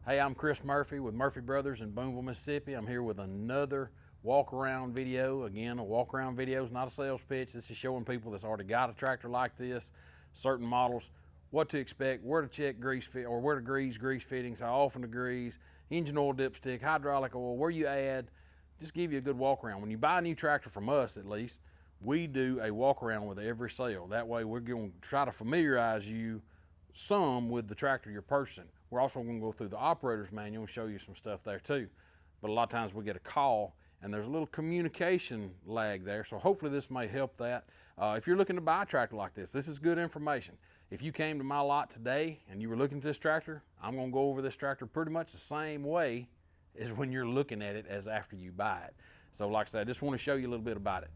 Hey, I'm Chris Murphy with Murphy Brothers in Boonville, Mississippi. I'm here with another walk around video. Again, a walk around video is not a sales pitch. This is showing people that's already got a tractor like this, certain models, what to expect, where to check grease fit, or where to grease fittings, how often to grease, engine oil dipstick, hydraulic oil, where you add. Just give you a good walk around. When you buy a new tractor from us, at least, we do a walk around with every sale. That way we're going to try to familiarize you some with the tractor you're purchasing. We're also going to go through the operator's manual and show you some stuff there too. But a lot of times we get a call and there's a little communication lag there, so hopefully this may help that. If you're looking to buy a tractor like this, this is good information. If you came to my lot today and you were looking at this tractor, I'm going to go over this tractor pretty much the same way as when you're looking at it as after you buy it. So like I said, I just want to show you a little bit about it.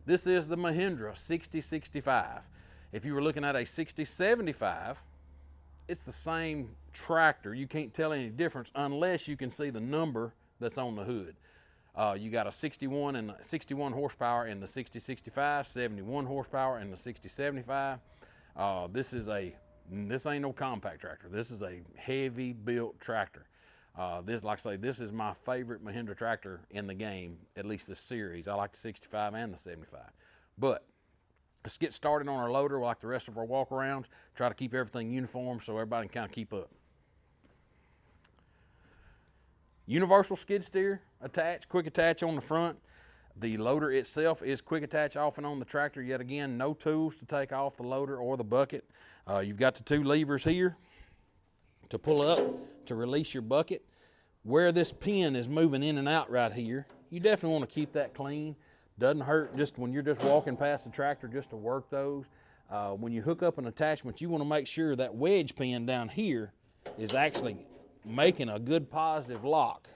This is the Mahindra 6065. If you were looking at a 6075, it's the same tractor. You can't tell any difference unless you can see the number that's on the hood. You got a 61 horsepower in the 6065, 71 horsepower in the 6075. This ain't no compact tractor. This is a heavy built tractor. Like I say, this is my favorite Mahindra tractor in the game, at least this series. I like the 65 and the 75. But let's get started on our loader like the rest of our walk arounds. Try to keep everything uniform so everybody can kind of keep up. Universal skid steer attached, quick attach on the front. The loader itself is quick attach off and on the tractor. Yet again, no tools to take off the loader or the bucket. You've got the two levers here to pull up to release your bucket. Where this pin is moving in and out right here, you definitely want to keep that clean. Doesn't hurt just when you're just walking past the tractor just to work those. When you hook up an attachment, you want to make sure that wedge pin down here is actually making a good positive lock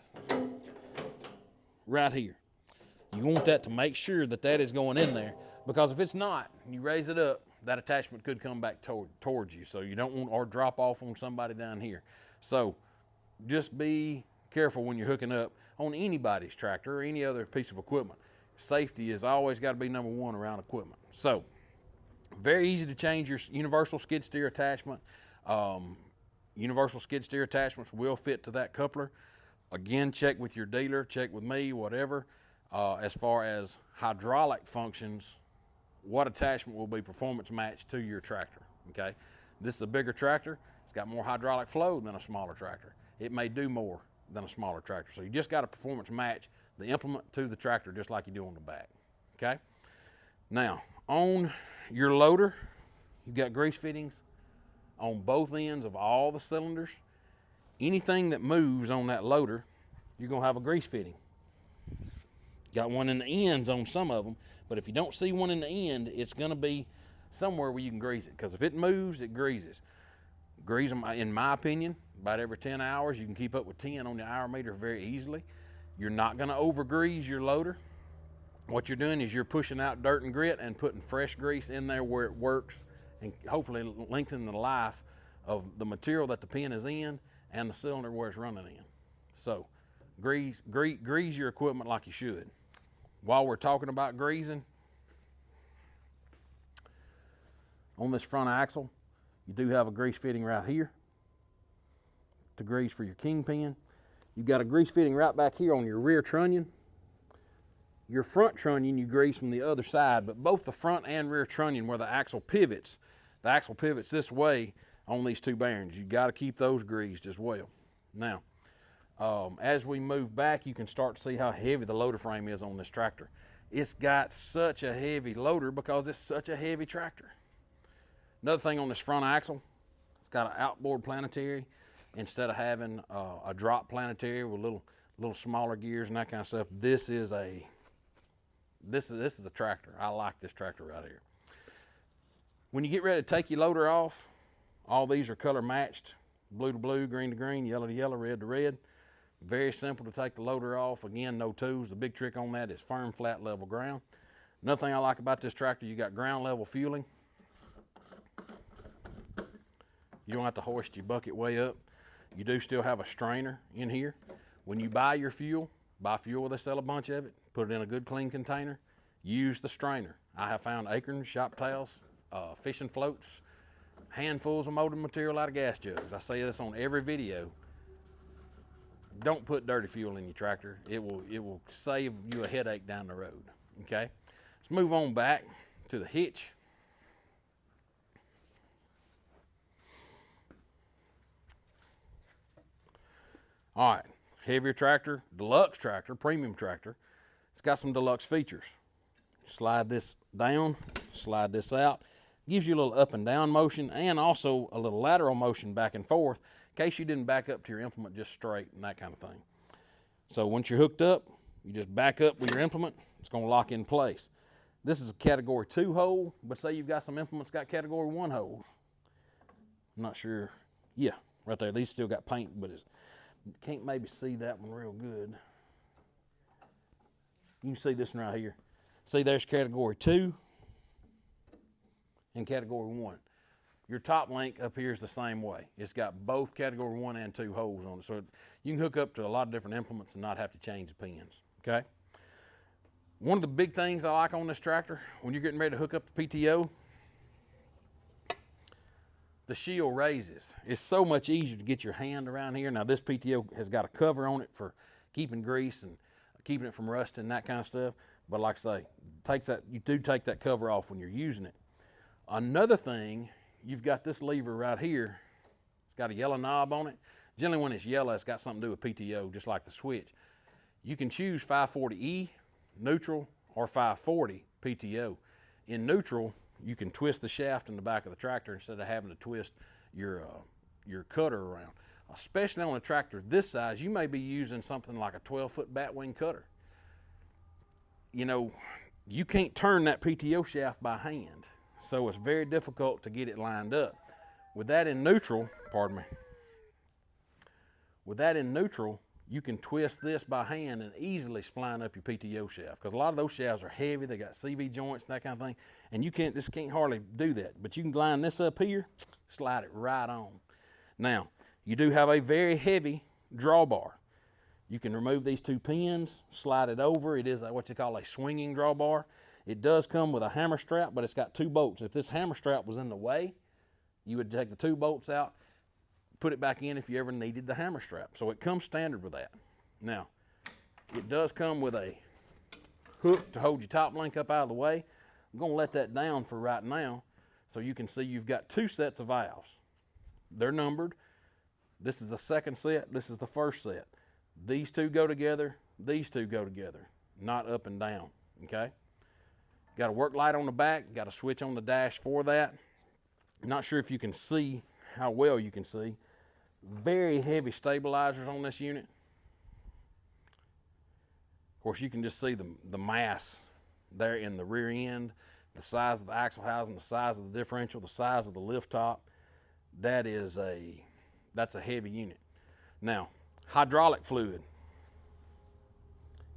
right here. You want that to make sure that that is going in there, because if it's not, you raise it up, that attachment could come back towards you. So you don't want, or drop off on somebody down here. So just be careful when you're hooking up on anybody's tractor or any other piece of equipment. Safety is always got to be number one around equipment. So very easy to change your universal skid steer attachment. Universal skid steer attachments will fit to that coupler. Again, check with your dealer, check with me, whatever. As far as hydraulic functions, what attachment will be performance matched to your tractor, okay? This is a bigger tractor. It's got more hydraulic flow than a smaller tractor. It may do more than a smaller tractor. So you just got to performance match the implement to the tractor just like you do on the back, okay? Now, on your loader, you've got grease fittings on both ends of all the cylinders. Anything that moves on that loader, you're gonna have a grease fitting. Got one in the ends on some of them, but if you don't see one in the end, it's gonna be somewhere where you can grease it, because if it moves, it greases. Grease them, in my opinion, about every 10 hours. You can keep up with 10 on the hour meter very easily. You're not gonna over grease your loader. What you're doing is you're pushing out dirt and grit and putting fresh grease in there where it works, and hopefully lengthen the life of the material that the pin is in and the cylinder where it's running in. So grease your equipment like you should. While we're talking about greasing, on this front axle, you do have a grease fitting right here to grease for your kingpin. You've got a grease fitting right back here on your rear trunnion. Your front trunnion you grease from the other side, but both the front and rear trunnion where the axle pivots this way on these two bearings. You got to keep those greased as well. Now, as we move back, you can start to see how heavy the loader frame is on this tractor. It's got such a heavy loader because it's such a heavy tractor. Another thing on this front axle, it's got an outboard planetary instead of having a drop planetary with little smaller gears and that kind of stuff. This is a tractor. I like this tractor right here. When you get ready to take your loader off, all these are color matched: blue to blue, green to green, yellow to yellow, red to red. Very simple to take the loader off. Again, no tools. The big trick on that is firm, flat, level ground. Another thing I like about this tractor, you got ground level fueling. You don't have to hoist your bucket way up. You do still have a strainer in here. When you buy your fuel, buy fuel where they sell a bunch of it, put it in a good clean container, use the strainer. I have found acorns, shop towels, fishing floats, handfuls of molded material out of gas jugs. I say this on every video. don't put dirty fuel in your tractor. It will save you a headache down the road, okay? Let's move on back to the hitch. All right, heavier tractor, deluxe tractor, premium tractor. It's got some deluxe features. Slide this down, slide this out. Gives you a little up and down motion and also a little lateral motion back and forth in case you didn't back up to your implement just straight and that kind of thing. So once you're hooked up, you just back up with your implement, it's gonna lock in place. This is a category 2 hole, but say you've got some implements got category 1 holes. I'm not sure, yeah, right there, these still got paint, but can't maybe see that one real good. You can see this one right here. See, there's category 2 and category 1. Your top link up here is the same way. It's got both category 1 and 2 holes on it. So you can hook up to a lot of different implements and not have to change the pins, okay? One of the big things I like on this tractor, when you're getting ready to hook up the PTO, the shield raises. It's so much easier to get your hand around here. Now this PTO has got a cover on it for keeping grease and keeping it from rusting and that kind of stuff. But like I say, you do take that cover off when you're using it. Another thing, you've got this lever right here. It's got a yellow knob on it. Generally when it's yellow, it's got something to do with PTO, just like the switch. You can choose 540E, neutral, or 540 PTO. In neutral, you can twist the shaft in the back of the tractor instead of having to twist your cutter around. Especially on a tractor this size, you may be using something like a 12-foot batwing cutter. You know, you can't turn that PTO shaft by hand, so it's very difficult to get it lined up. With that in neutral, you can twist this by hand and easily spline up your PTO shaft, because a lot of those shafts are heavy, they got CV joints and that kind of thing, and you can't hardly do that. But you can line this up here, slide it right on. Now, you do have a very heavy drawbar. You can remove these 2 pins, slide it over. It is what you call a swinging drawbar. It does come with a hammer strap, but it's got 2 bolts. If this hammer strap was in the way, you would take the 2 bolts out, put it back in if you ever needed the hammer strap. So it comes standard with that. Now, it does come with a hook to hold your top link up out of the way. I'm gonna let that down for right now so you can see you've got 2 sets of valves. They're numbered. This is the second set, this is the first set. These 2 go together, these 2 go together, not up and down, okay? Got a work light on the back, got a switch on the dash for that. Not sure if you can see how well you can see. Very heavy stabilizers on this unit. Of course, you can just see the mass there in the rear end, the size of the axle housing, the size of the differential, the size of the lift top. That's a heavy unit. Now, hydraulic fluid.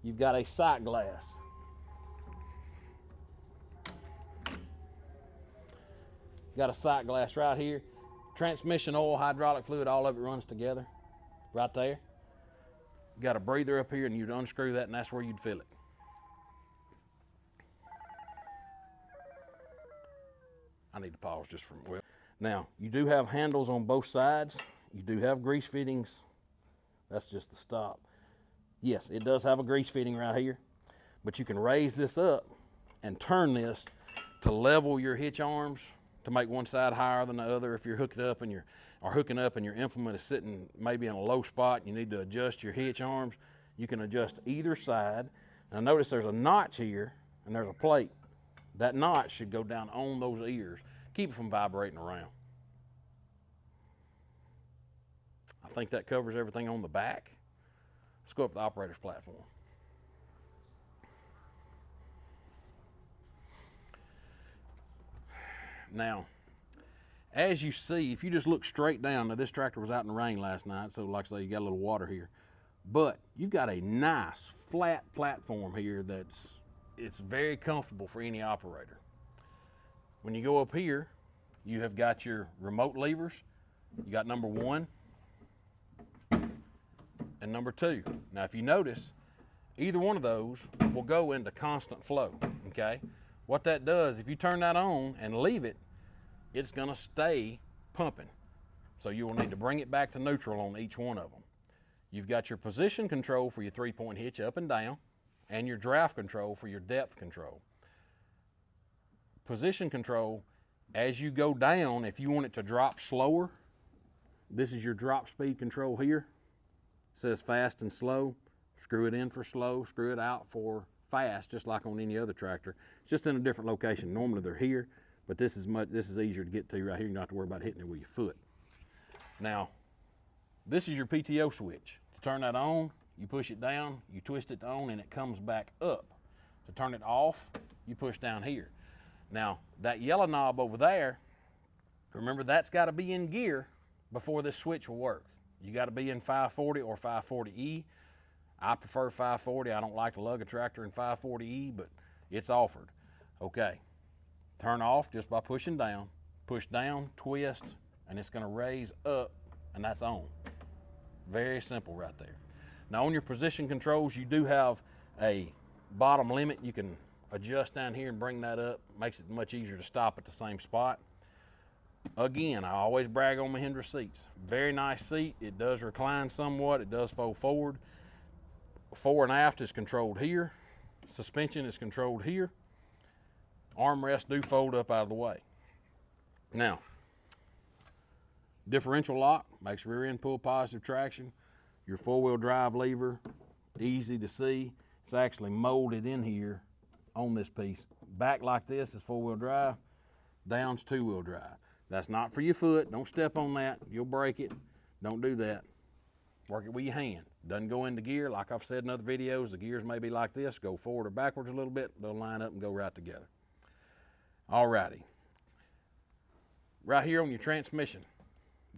You've got a sight glass. Got a sight glass right here. Transmission oil, hydraulic fluid, all of it runs together right there. You got a breather up here and you'd unscrew that and that's where you'd fill it. I need to pause just for a minute. Now, you do have handles on both sides. You do have grease fittings. That's just the stop. Yes, it does have a grease fitting right here, but you can raise this up and turn this to level your hitch arms, to make one side higher than the other. If you're hooking up and your implement is sitting maybe in a low spot, you need to adjust your hitch arms, you can adjust either side. Now notice there's a notch here and there's a plate. That notch should go down on those ears, keep it from vibrating around. I think that covers everything on the back. Let's go up to the operator's platform. Now, as you see, if you just look straight down, now this tractor was out in the rain last night, so like I say, you got a little water here. But you've got a nice flat platform here it's very comfortable for any operator. When you go up here, you have got your remote levers. You got number 1 and number 2. Now, if you notice, either one of those will go into constant flow, okay? What that does, if you turn that on and leave it, it's gonna stay pumping. So you will need to bring it back to neutral on each one of them. You've got your position control for your 3-point hitch up and down, and your draft control for your depth control. Position control, as you go down, if you want it to drop slower, this is your drop speed control here. It says fast and slow. Screw it in for slow, screw it out for fast, just like on any other tractor. It's just in a different location. Normally they're here, but this is easier to get to right here. You don't have to worry about hitting it with your foot. Now, this is your PTO switch. To turn that on, you push it down, you twist it on, and it comes back up. To turn it off, you push down here. Now, that yellow knob over there, remember that's got to be in gear before this switch will work. You got to be in 540 or 540E. I prefer 540. I don't like to lug a tractor in 540E, but it's offered. Okay, turn off just by pushing down. Push down, twist, and it's going to raise up, and that's on. Very simple right there. Now on your position controls, you do have a bottom limit. You can adjust down here and bring that up. Makes it much easier to stop at the same spot. Again, I always brag on Mahindra seats. Very nice seat. It does recline somewhat. It does fold forward. Fore and aft is controlled here. Suspension is controlled here. Armrests do fold up out of the way. Now, differential lock makes rear end pull positive traction. Your 4-wheel drive lever, easy to see. It's actually molded in here on this piece. Back like this is 4-wheel drive, down's 2-wheel drive. That's not for your foot. Don't step on that. You'll break it. Don't do that. Work it with your hand. Doesn't go into gear. Like I've said in other videos, the gears may be like this. Go forward or backwards a little bit. They'll line up and go right together. Alrighty. Right here on your transmission.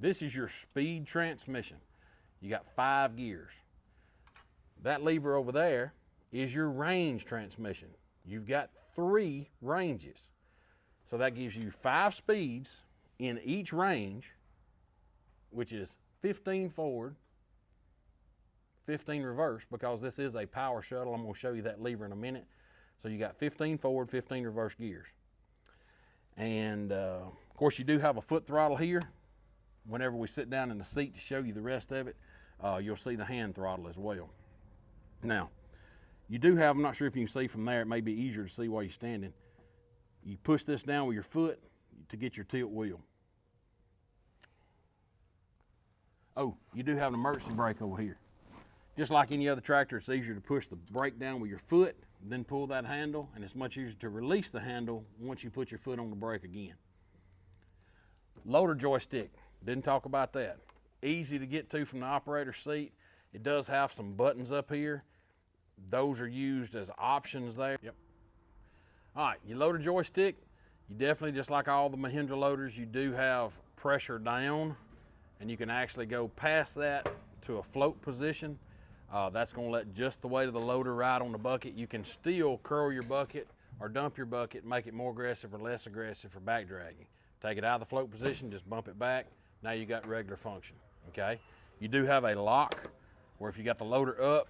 This is your speed transmission. You got 5 gears. That lever over there is your range transmission. You've got 3 ranges. So that gives you 5 speeds in each range, which is 15 forward, 15 reverse, because this is a power shuttle. I'm going to show you that lever in a minute. So you got 15 forward, 15 reverse gears. And of course you do have a foot throttle here. Whenever we sit down in the seat to show you the rest of it, you'll see the hand throttle as well. Now, you do have, I'm not sure if you can see from there, it may be easier to see while you're standing. You push this down with your foot to get your tilt wheel. Oh, you do have an emergency brake over here. Just like any other tractor, it's easier to push the brake down with your foot, then pull that handle, and it's much easier to release the handle once you put your foot on the brake again. Loader joystick, didn't talk about that. Easy to get to from the operator's seat. It does have some buttons up here. Those are used as options there. Yep. All right, your loader joystick, you definitely, just like all the Mahindra loaders, you do have pressure down, and you can actually go past that to a float position. That's going to let just the weight of the loader ride on the bucket. You can still curl your bucket or dump your bucket, make it more aggressive or less aggressive for back dragging. Take it out of the float position, just bump it back. Now you got regular function, okay? You do have a lock where if you got the loader up,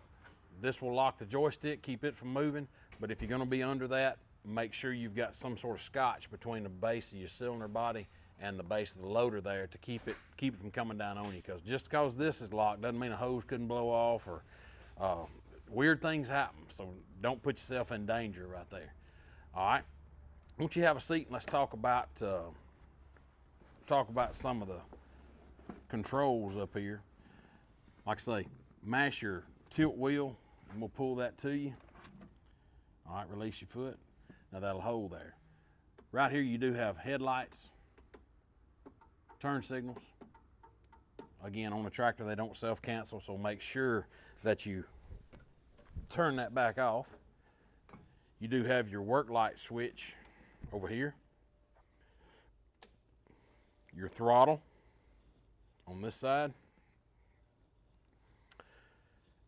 this will lock the joystick, keep it from moving. But if you're going to be under that, make sure you've got some sort of scotch between the base of your cylinder body and the base of the loader there to keep it from coming down on you. Because just because this is locked doesn't mean a hose couldn't blow off, or weird things happen. So don't put yourself in danger right there. All right. Once you have a seat, let's talk about some of the controls up here. Like I say, mash your tilt wheel, and we'll pull that to you. All right, release your foot. Now that'll hold there. Right here you do have headlights, turn signals. Again, on the tractor they don't self-cancel, so make sure that you turn that back off. You do have your work light switch over here. Your throttle on this side.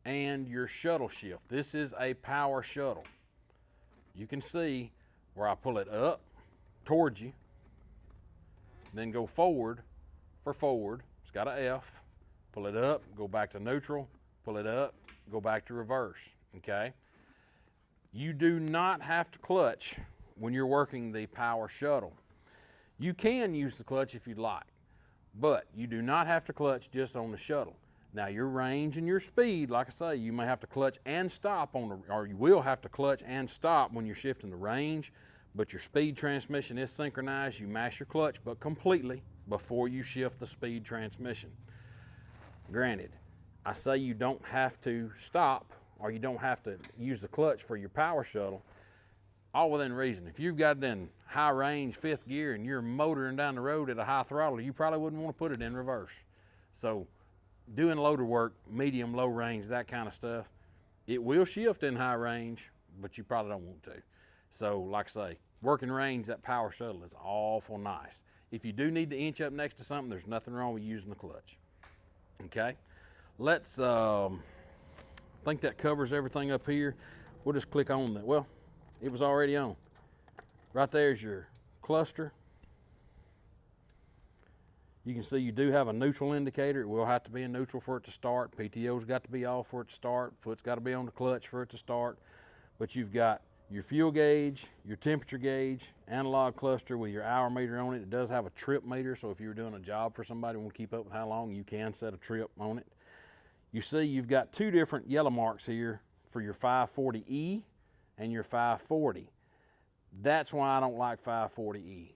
And your shuttle shift. This is a power shuttle. You can see where I pull it up towards you, then go forward for forward. It's got an F. Pull it up, go back to neutral, pull it up, go back to reverse, okay? You do not have to clutch when you're working the power shuttle. You can use the clutch if you'd like, but you do not have to clutch just on the shuttle. Now your range and your speed, like I say, you may have to clutch and stop or you will have to clutch and stop when you're shifting the range, but your speed transmission is synchronized. You mash your clutch, but completely before you shift the speed transmission. Granted, I say you don't have to stop or you don't have to use the clutch for your power shuttle, all within reason. If you've got it in high range 5th gear and you're motoring down the road at a high throttle, you probably wouldn't want to put it in reverse. So doing loader work, medium, low range, that kind of stuff, it will shift in high range, but you probably don't want to. So like I say, working range, that power shuttle is awful nice. If you do need to inch up next to something, there's nothing wrong with using the clutch. Okay, let's, I think that covers everything up here. We'll just click on that. Well, it was already on. Right there's your cluster. You can see you do have a neutral indicator. It will have to be in neutral for it to start. PTO's got to be off for it to start. Foot's got to be on the clutch for it to start. But you've got your fuel gauge, your temperature gauge, analog cluster with your hour meter on it. It does have a trip meter, so if you're doing a job for somebody who want to keep up with how long, you can set a trip on it. You see you've got 2 different yellow marks here for your 540E and your 540. That's why I don't like 540E.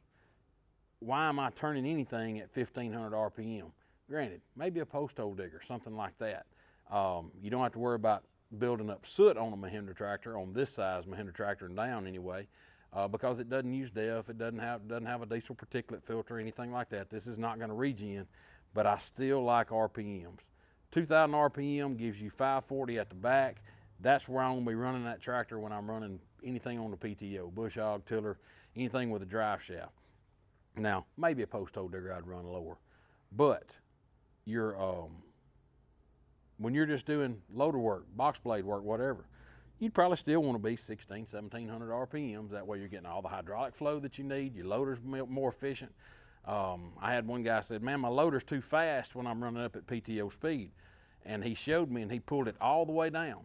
Why am I turning anything at 1500 RPM? Granted, maybe a post hole digger, something like that. You don't have to worry about building up soot on a Mahindra tractor, on this size Mahindra tractor and down anyway, because it doesn't use DEF, it doesn't have a diesel particulate filter, anything like that. This is not going to regen, but I still like RPMs. 2000 RPM gives you 540 at the back. That's where I'm going to be running that tractor when I'm running anything on the PTO, bush hog, tiller, anything with a drive shaft. Now, maybe a post hole digger I'd run lower, but when you're just doing loader work, box blade work, whatever, you'd probably still want to be 1700 RPMs. That way you're getting all the hydraulic flow that you need. Your loader's more efficient. I had one guy said, man, my loader's too fast when I'm running up at PTO speed. And he showed me and he pulled it all the way down.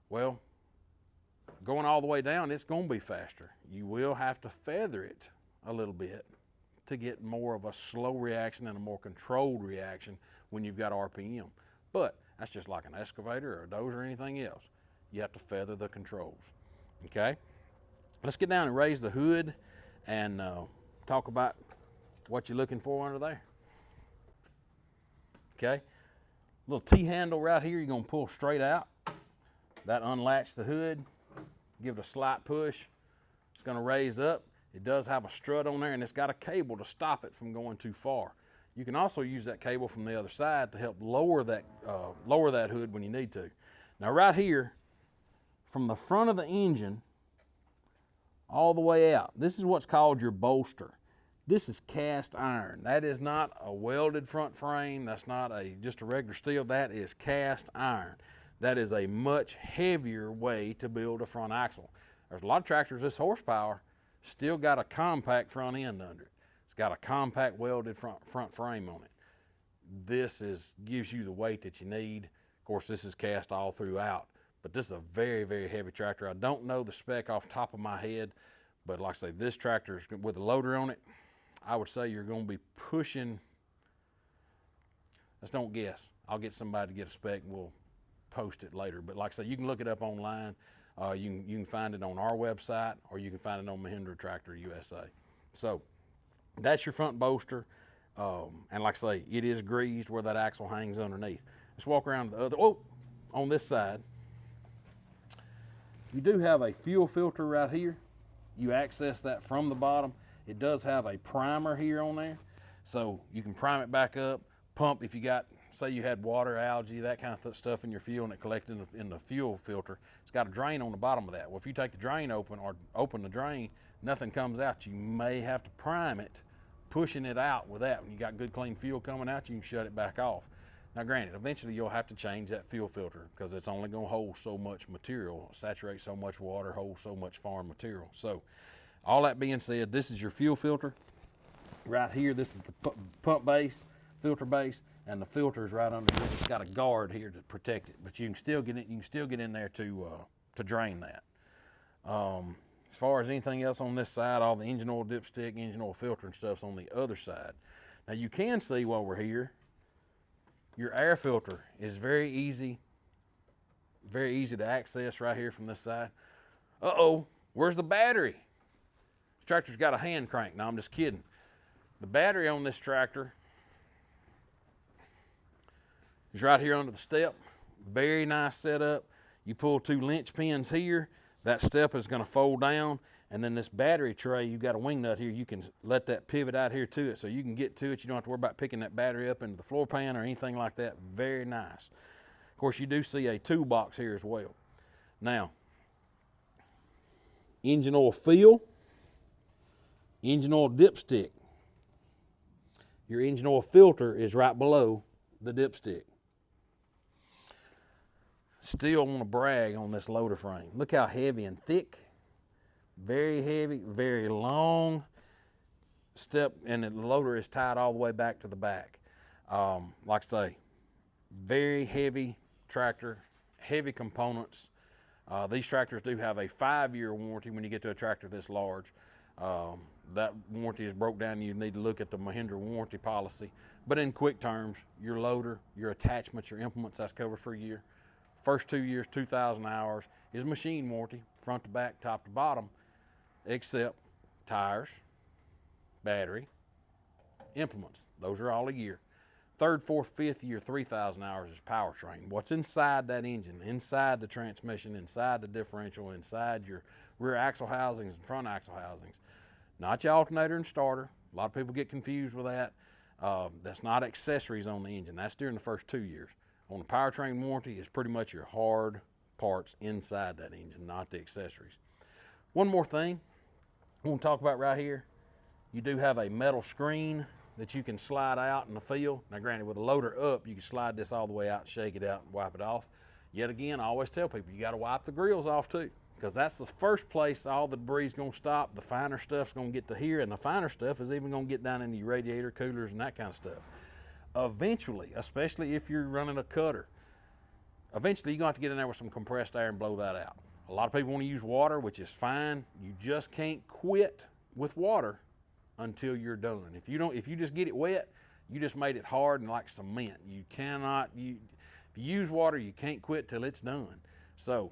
Well, going all the way down, it's going to be faster. You will have to feather it a little bit to get more of a slow reaction and a more controlled reaction when you've got RPM. But that's just like an excavator or a dozer or anything else. You have to feather the controls, okay? Let's get down and raise the hood and talk about what you're looking for under there. Okay, little T-handle right here, you're gonna pull straight out. That unlatch the hood, give it a slight push. It's gonna raise up. It does have a strut on there and it's got a cable to stop it from going too far. You can also use that cable from the other side to help lower that hood when you need to. Now right here, from the front of the engine all the way out, this is what's called your bolster. This is cast iron. That is not a welded front frame. That's not just a regular steel. That is cast iron. That is a much heavier way to build a front axle. There's a lot of tractors, this horsepower, still got a compact front end under it. It's got a compact welded front frame on it. This gives you the weight that you need. Of course, this is cast all throughout, but this is a very, very heavy tractor. I don't know the spec off the top of my head, but like I say, this tractor is with a loader on it. I would say you're going to be pushing, let's don't guess. I'll get somebody to get a spec and we'll post it later. But like I say, you can look it up online. You can find it on our website or you can find it on Mahindra Tractor USA. So that's your front bolster. And like I say, it is greased where that axle hangs underneath. Let's walk around the other, on this side. You do have a fuel filter right here. You access that from the bottom. It does have a primer here on there, so you can prime it back up, pump if you got, say you had water, algae, that kind of stuff in your fuel and it collected in the fuel filter. It's got a drain on the bottom of that. Well, if you take the drain open or open the drain, nothing comes out. You may have to prime it, pushing it out with that. When you got good clean fuel coming out, you can shut it back off. Now granted, eventually you'll have to change that fuel filter because it's only going to hold so much material, saturate so much water, hold so much foreign material. So all that being said, this is your fuel filter. Right here, this is the pump base, filter base, and the filter is right under this. It's got a guard here to protect it, but you can still get it. You can still get in there to drain that. As far as anything else on this side, all the engine oil dipstick, engine oil filter and stuff's on the other side. Now you can see while we're here, Your air filter is very easy to access right here from this side. Uh-oh, where's the battery? This tractor's got a hand crank. No, I'm just kidding. The battery on this tractor is right here under the step. Very nice setup. You pull 2 linch pins here. That step is going to fold down. And then this battery tray, you've got a wing nut here. You can let that pivot out here to it so you can get to it. You don't have to worry about picking that battery up into the floor pan or anything like that. Very nice. Of course, you do see a toolbox here as well. Now, engine oil fill, engine oil dipstick. Your engine oil filter is right below the dipstick. Still want to brag on this loader frame. Look how heavy and thick. Very heavy, very long step, and the loader is tied all the way back to the back. Like I say, very heavy tractor, heavy components. These tractors do have a 5-year warranty when you get to a tractor this large. That warranty is broke down. You need to look at the Mahindra warranty policy. But in quick terms, your loader, your attachments, your implements, that's covered for a year. First 2 years, 2,000 hours is machine warranty, front to back, top to bottom, except tires, battery, implements. Those are all a year. Third, fourth, fifth year, 3,000 hours is powertrain. What's inside that engine, inside the transmission, inside the differential, inside your rear axle housings and front axle housings. Not your alternator and starter. A lot of people get confused with that. That's not accessories on the engine. That's during the first 2 years. On the powertrain warranty, it's pretty much your hard parts inside that engine, not the accessories. One more thing I want to talk about right here. You do have a metal screen that you can slide out in the field. Now granted, with a loader up, you can slide this all the way out, shake it out, and wipe it off. Yet again, I always tell people, you got to wipe the grills off too, because that's the first place all the debris is going to stop. The finer stuff's going to get to here, and the finer stuff is even going to get down into your radiator, coolers, and that kind of stuff. Eventually, especially if you're running a cutter, eventually you're going to have to get in there with some compressed air and blow that out. A lot of people want to use water, which is fine. You just can't quit with water until you're done. If you just get it wet, you just made it hard and like cement. You cannot, if you use water, you can't quit till it's done. So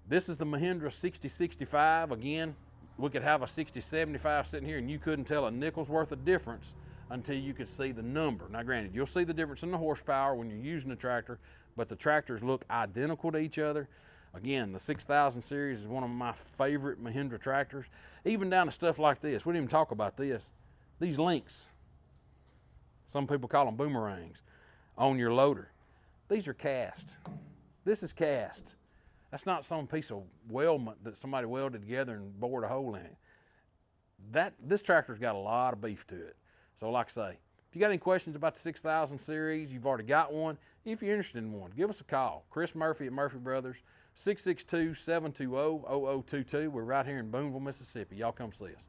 this is the Mahindra 6065. Again, we could have a 6075 sitting here and you couldn't tell a nickel's worth of difference until you could see the number. Now granted, you'll see the difference in the horsepower when you're using the tractor, but the tractors look identical to each other. Again, the 6000 series is one of my favorite Mahindra tractors, even down to stuff like this. We didn't even talk about this. These links, some people call them boomerangs, on your loader. These are cast. This is cast. That's not some piece of weldment that somebody welded together and bored a hole in it. This tractor's got a lot of beef to it. So like I say, if you got any questions about the 6000 series, you've already got one. If you're interested in one, give us a call. Chris Murphy at Murphy Brothers, 662-720-0022. We're right here in Booneville, Mississippi. Y'all come see us.